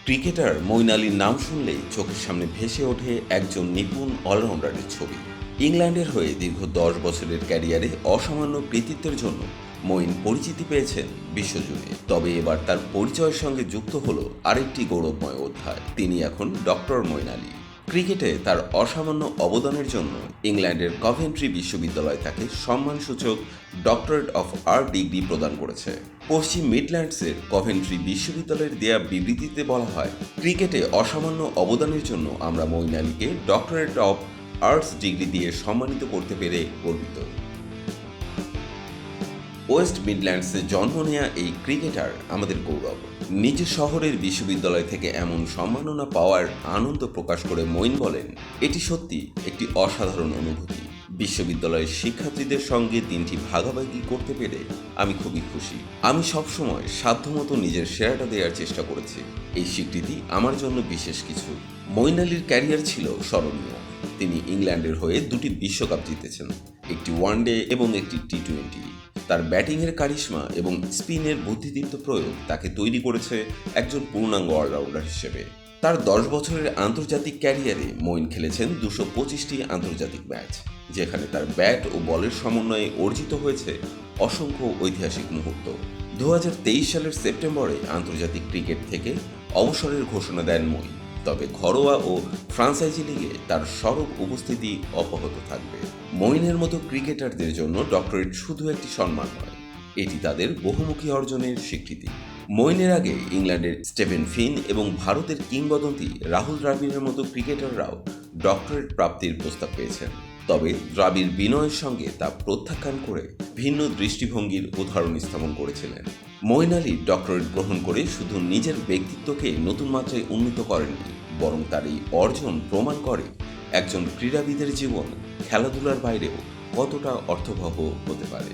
Cricketer Moin আলীর নাম শুনলেই চোখের সামনে ভেসে ওঠে একজন নিপুণ অলরাউন্ডারের ছবি। ইংল্যান্ডের হয়ে দীর্ঘ ১০ বছরের ক্যারিয়ারে অসামান্য কৃতিত্বের জন্য মঈন পরিচিতি পেয়েছেন বিশ্বজুড়ে। তবে এবার তার পরিচয়ের সঙ্গে যুক্ত হলো আরেকটি গৌরবময় অধ্যায়। তিনি এখন ডক্টর মঈন আলী। ক্রিকেটে তার অসামান্য অবদানের জন্য ইংল্যান্ডের কভেন্ট্রি বিশ্ববিদ্যালয় তাকে সম্মানসূচক ডক্টরেট অফ আর্ট ডিগ্রি প্রদান করেছে। পশ্চিম মিডল্যান্ডসের কভেন্ট্রি বিশ্ববিদ্যালয়ের দেয়া বিবৃতিতে বলা হয়, ক্রিকেটে অসামান্য অবদানের জন্য আমরা মঈন আলীকে ডক্টরেট অফ আর্টস ডিগ্রি দিয়ে সম্মানিত করতে পেরে গর্বিত। ওয়েস্ট মিডল্যান্ডসে জন্ম নেয়া এই ক্রিকেটার আমাদের গৌরব। নিজের শহরের বিশ্ববিদ্যালয় থেকে এমন সম্মাননা পাওয়ার আনন্দ প্রকাশ করে মঈন বলেন, এটি সত্যি একটি অসাধারণ অনুভূতি। বিশ্ববিদ্যালয়ের শিক্ষার্থীদের সঙ্গে দিনটি ভাগাভাগি করতে পেরে আমি খুবই খুশি। আমি সবসময় সাধ্যমতো নিজের সেরাটা দেওয়ার চেষ্টা করেছি। এই স্বীকৃতি আমার জন্য বিশেষ কিছু। মঈন আলীর ক্যারিয়ার ছিল স্মরণীয়। তিনি ইংল্যান্ডের হয়ে 2টি বিশ্বকাপ জিতেছেন, একটি ওয়ানডে এবং একটি টি-20। তার ব্যাটিংয়ের কারিশমা এবং স্পিনের বুদ্ধিদীপ্ত প্রয়োগ তাকে তৈরি করেছে একজন পূর্ণাঙ্গ অলরাউন্ডার হিসেবে। তার 10 বছরের আন্তর্জাতিক ক্যারিয়ারে মঈন খেলেছেন 225টি আন্তর্জাতিক ম্যাচ, যেখানে তার ব্যাট ও বলের সমন্বয়ে অর্জিত হয়েছে অসংখ্য ঐতিহাসিক মুহূর্ত। 2023 সালের সেপ্টেম্বরে আন্তর্জাতিক ক্রিকেট থেকে অবসরের ঘোষণা দেন মঈন। তবে ঘরোয়া ও ফ্রাঞ্চাইজি লিগে তার সরব উপস্থিতি অব্যাহত থাকবে। মঈনের মতো ক্রিকেটারদের জন্য ডক্টরেট শুধু একটি সম্মান নয়, এটি তাদের বহুমুখী অর্জনের স্বীকৃতি। মঈনের আগে ইংল্যান্ডের স্টিভেন ফিন এবং ভারতের কিংবদন্তি রাহুল দ্রাবিড়ের মতো ক্রিকেটাররাও ডক্টরেট প্রাপ্তির প্রস্তাব পেয়েছেন। তবে দ্রাবিড় বিনয়ের সঙ্গে তা প্রত্যাখ্যান করে ভিন্ন দৃষ্টিভঙ্গির উদাহরণ স্থাপন করেছিলেন। মঈন আলী ডক্টরেট গ্রহণ করে শুধু নিজের ব্যক্তিত্বকে নতুন মাত্রায় উন্নীত করেননি, বরং তার এই অর্জন প্রমাণ করে একজন ক্রীড়াবিদের জীবন খেলাধুলার বাইরেও কতটা অর্থবহ হতে পারে।